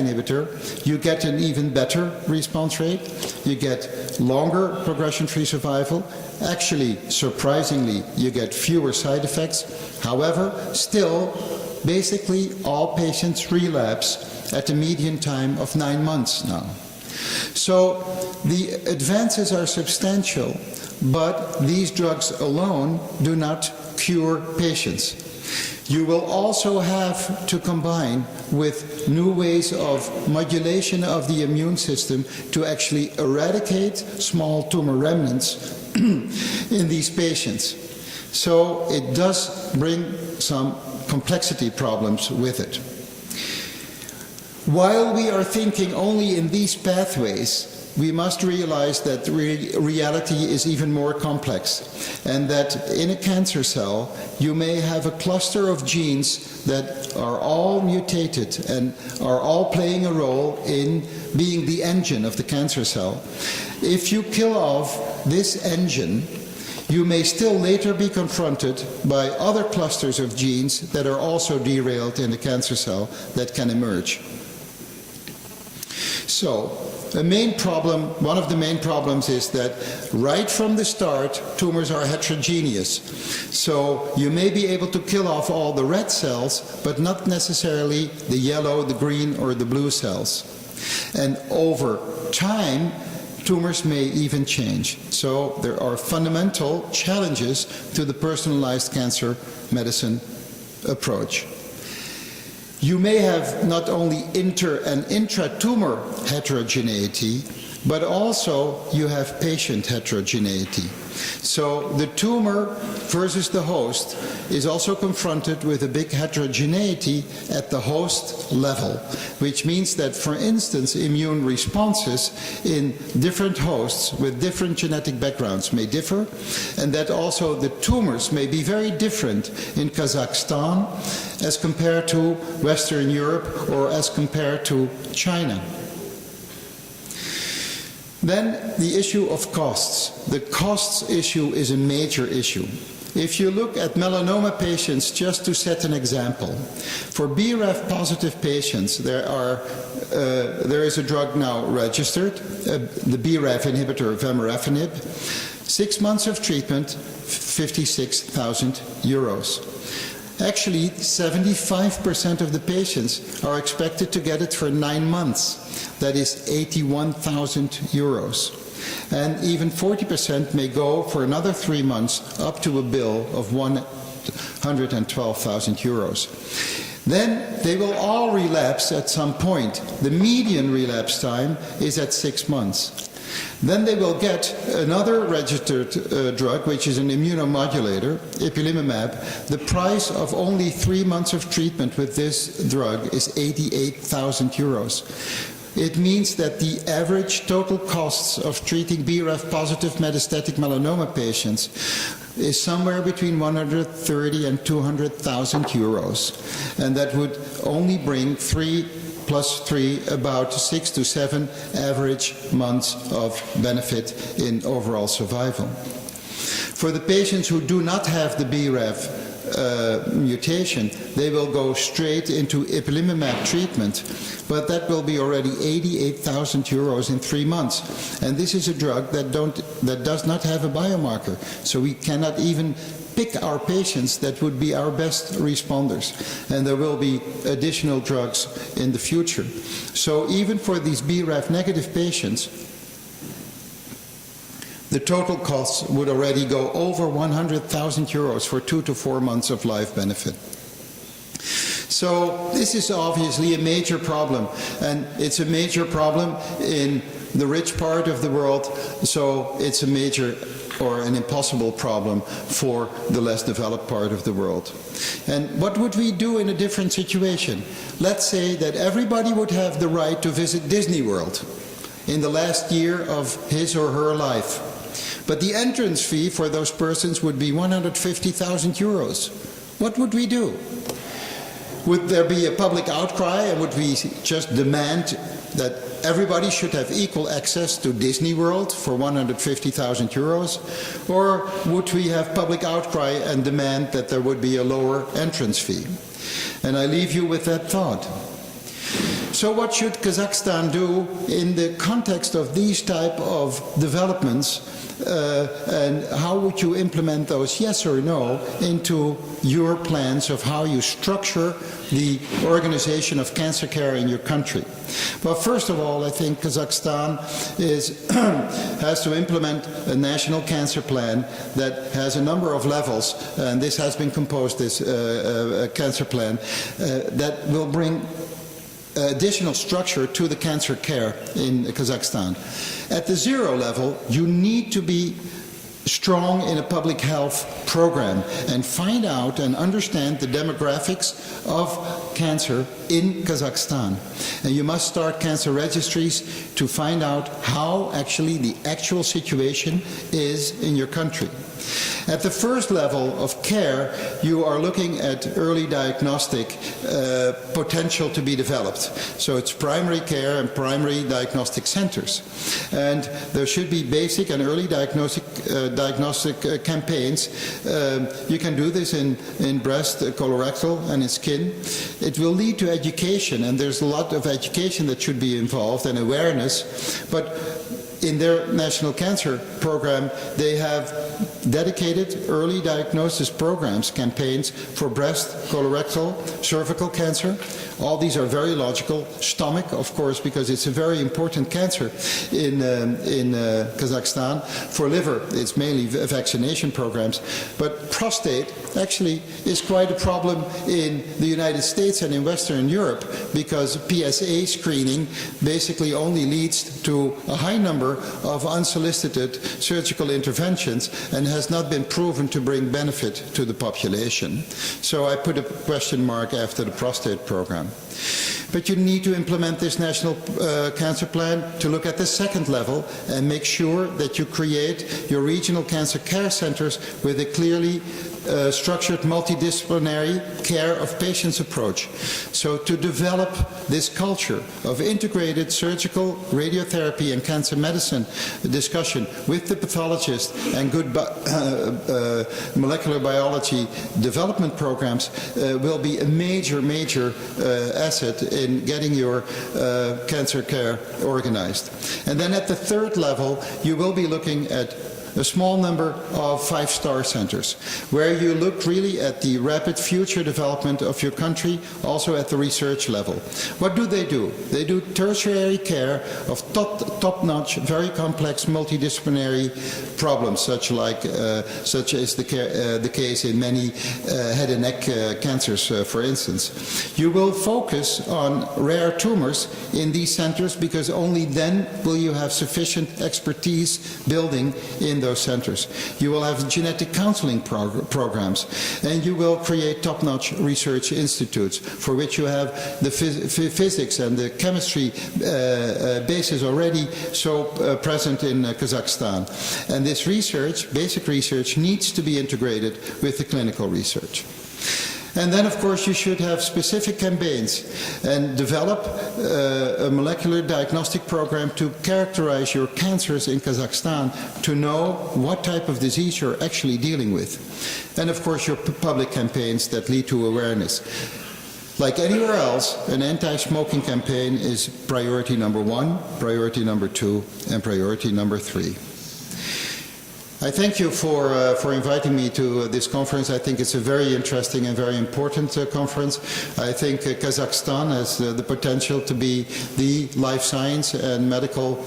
inhibitor, you get an even better response rate. You get longer progression-free survival. Actually, surprisingly, you get fewer side effects. However, still, basically all patients relapse at a median time of 9 months now. So the advances are substantial, but these drugs alone do not cure patients. You will also have to combine with new ways of modulation of the immune system to actually eradicate small tumor remnants in these patients. So it does bring some complexity problems with it. While we are thinking only in these pathways, we must realize that reality is even more complex, and that in a cancer cell you may have a cluster of genes that are all mutated and are all playing a role in being the engine of the cancer cell. If you kill off this engine, you may still later be confronted by other clusters of genes that are also derailed in the cancer cell that can emerge. So, one of the main problems is that right from the start, tumors are heterogeneous. So you may be able to kill off all the red cells, but not necessarily the yellow, the green, or the blue cells. And over time, tumors may even change. So there are fundamental challenges to the personalized cancer medicine approach. You may have not only inter and intra-tumor heterogeneity, but also you have patient heterogeneity. So the tumor versus the host is also confronted with a big heterogeneity at the host level, which means that, for instance, immune responses in different hosts with different genetic backgrounds may differ, and that also the tumors may be very different in Kazakhstan as compared to Western Europe or as compared to China. Then the issue of costs. The costs issue is a major issue. If you look at melanoma patients, just to set an example, for BRAF positive patients, there is a drug now registered, the BRAF inhibitor vemurafenib. 6 months of treatment, 56,000 euros. Actually, 75% of the patients are expected to get it for 9 months. That is 81,000 euros. And even 40% may go for another 3 months up to a bill of 112,000 euros. Then they will all relapse at some point. The median relapse time is at 6 months. Then they will get another registered drug, which is an immunomodulator, ipilimumab. The price of only 3 months of treatment with this drug is 88,000 euros. It means that the average total costs of treating BRAF positive metastatic melanoma patients is somewhere between 130 and 200,000 euros. And that would only bring 3 plus 3, about 6 to 7 average months of benefit in overall survival. For the patients who do not have the BRAF mutation, they will go straight into ipilimumab treatment, but that will be already 88,000 euros in 3 months. And this is a drug that does not have a biomarker, so we cannot even pick our patients that would be our best responders. And there will be additional drugs in the future. So even for these BRAF negative patients, the total costs would already go over 100,000 euros for 2 to 4 months of life benefit. So this is obviously a major problem, and it's a major problem in the rich part of the world, so it's a major or an impossible problem for the less developed part of the world. And what would we do in a different situation? Let's say that everybody would have the right to visit Disney World in the last year of his or her life. But the entrance fee for those persons would be 150,000 euros. What would we do? Would there be a public outcry, and would we just demand that everybody should have equal access to Disney World for 150,000 euros? Or would we have public outcry and demand that there would be a lower entrance fee? And I leave you with that thought. So what should Kazakhstan do in the context of these type of developments, and how would you implement those, yes or no, into your plans of how you structure the organization of cancer care in your country? Well, first of all, I think Kazakhstan has to implement a national cancer plan that has a number of levels, and this has been composed, this cancer plan, that will bring additional structure to the cancer care in Kazakhstan. At the 0 level, you need to be strong in a public health program and find out and understand the demographics of cancer in Kazakhstan. And you must start cancer registries to find out how actually the actual situation is in your country. At the first level of care, you are looking at early diagnostic potential to be developed. So it's primary care and primary diagnostic centers. And there should be basic and early diagnostic campaigns. You can do this in breast, colorectal, and in skin. It will lead to education, and there's a lot of education that should be involved and awareness. But in their national cancer program, they have dedicated early diagnosis programs, campaigns for breast, colorectal, cervical cancer. All these are very logical. Stomach, of course, because it's a very important cancer in Kazakhstan. For liver, it's mainly vaccination programs. But prostate actually is quite a problem in the United States and in Western Europe, because PSA screening basically only leads to a high number of unsolicited surgical interventions and has not been proven to bring benefit to the population. So I put a question mark after the prostate program. But you need to implement this national cancer plan to look at the second level and make sure that you create your regional cancer care centers with a clearly structured multidisciplinary care of patients approach. So to develop this culture of integrated surgical, radiotherapy and cancer medicine discussion with the pathologist and good molecular biology development programs will be a major asset in getting your cancer care organized. And then at the third level, you will be looking at a small number of 5-star centers, where you look really at the rapid future development of your country, also at the research level. What do? They do tertiary care of top-notch, very complex, multidisciplinary problems, such as the case in many head and neck cancers, for instance. You will focus on rare tumors in these centers, because only then will you have sufficient expertise building in those centers. You will have genetic counseling programs, and you will create top-notch research institutes for which you have the physics and the chemistry basis already so present in Kazakhstan. And this research, basic research, needs to be integrated with the clinical research. And then, of course, you should have specific campaigns and develop a molecular diagnostic program to characterize your cancers in Kazakhstan, to know what type of disease you're actually dealing with. And, of course, your public campaigns that lead to awareness. Like anywhere else, an anti-smoking campaign is priority number 1, priority number 2, and priority number 3. I thank you for inviting me to this conference. I think it's a very interesting and very important conference. I think Kazakhstan has the potential to be the life science and medical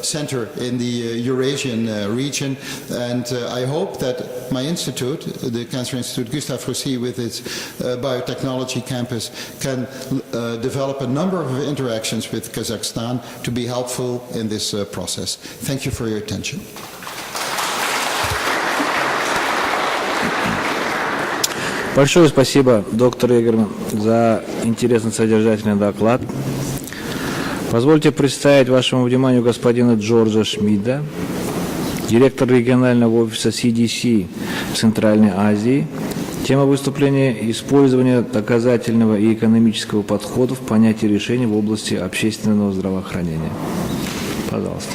center in the Eurasian region, and I hope that my institute, the Cancer Institute Gustave Roussy, with its biotechnology campus, can develop a number of interactions with Kazakhstan to be helpful in this process. Thank you for your attention. Большое спасибо, доктор Егерман, за интересный содержательный доклад. Позвольте представить вашему вниманию господина Джорджа Шмидта, директор регионального офиса CDC в Центральной Азии. Тема выступления – использование доказательного и экономического подходов в понятии решений в области общественного здравоохранения. Пожалуйста.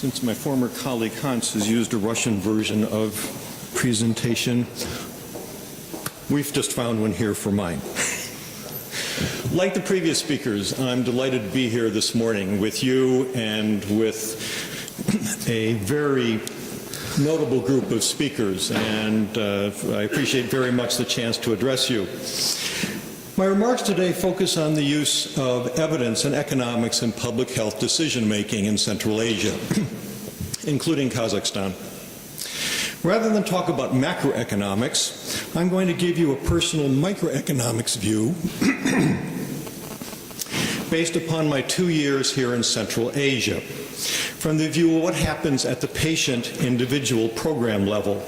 Since my former colleague Hans has used a Russian version of presentation, we've just found one here for mine. Like the previous speakers, I'm delighted to be here this morning with you and with a very notable group of speakers, and I appreciate very much the chance to address you. My remarks today focus on the use of evidence and economics in public health decision-making in Central Asia, including Kazakhstan. Rather than talk about macroeconomics, I'm going to give you a personal microeconomics view based upon my 2 years here in Central Asia, from the view of what happens at the patient individual program level,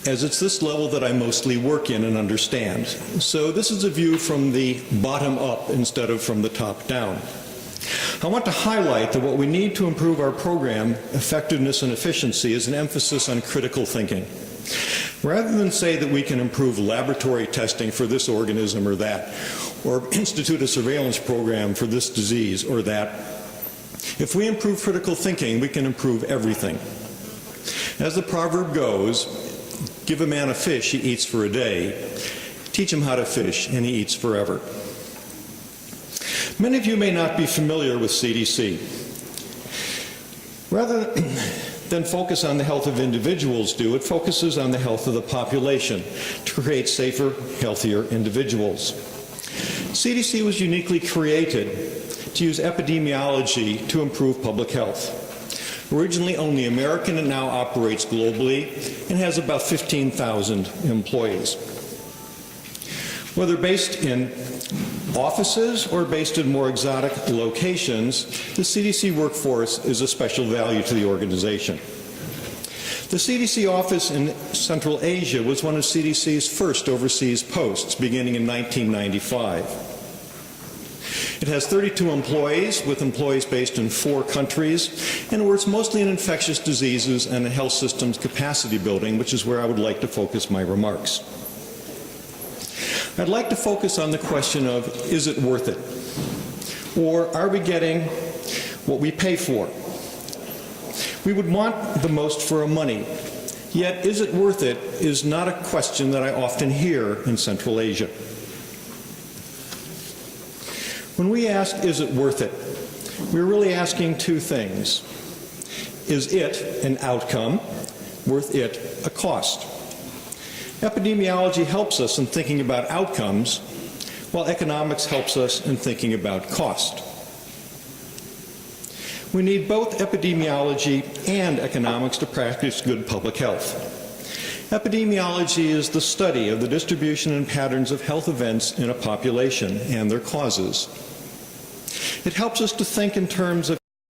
as it's this level that I mostly work in and understand. So this is a view from the bottom up instead of from the top down. I want to highlight that what we need to improve our program effectiveness and efficiency is an emphasis on critical thinking. Rather than say that we can improve laboratory testing for this organism or that, or institute a surveillance program for this disease or that, if we improve critical thinking, we can improve everything. As the proverb goes, give a man a fish, he eats for a day. Teach him how to fish, and he eats forever. Many of you may not be familiar with CDC. Rather than focus on the health of individuals it focuses on the health of the population to create safer, healthier individuals. CDC was uniquely created to use epidemiology to improve public health. Originally only American, it now operates globally and has about 15,000 employees. Whether based in offices or based in more exotic locations, the CDC workforce is a special value to the organization. The CDC office in Central Asia was one of CDC's first overseas posts, beginning in 1995. It has 32 employees, with employees based in 4 countries, and works mostly in infectious diseases and health systems capacity building, which is where I would like to focus my remarks. I'd like to focus on the question of, is it worth it? Or are we getting what we pay for? We would want the most for our money, yet is it worth it is not a question that I often hear in Central Asia. When we ask, is it worth it, we're really asking 2 things. Is it an outcome, worth it a cost? Epidemiology helps us in thinking about outcomes, while economics helps us in thinking about cost. We need both epidemiology and economics to practice good public health. Epidemiology is the study of the distribution and patterns of health events in a population and their causes. It helps us to think in terms of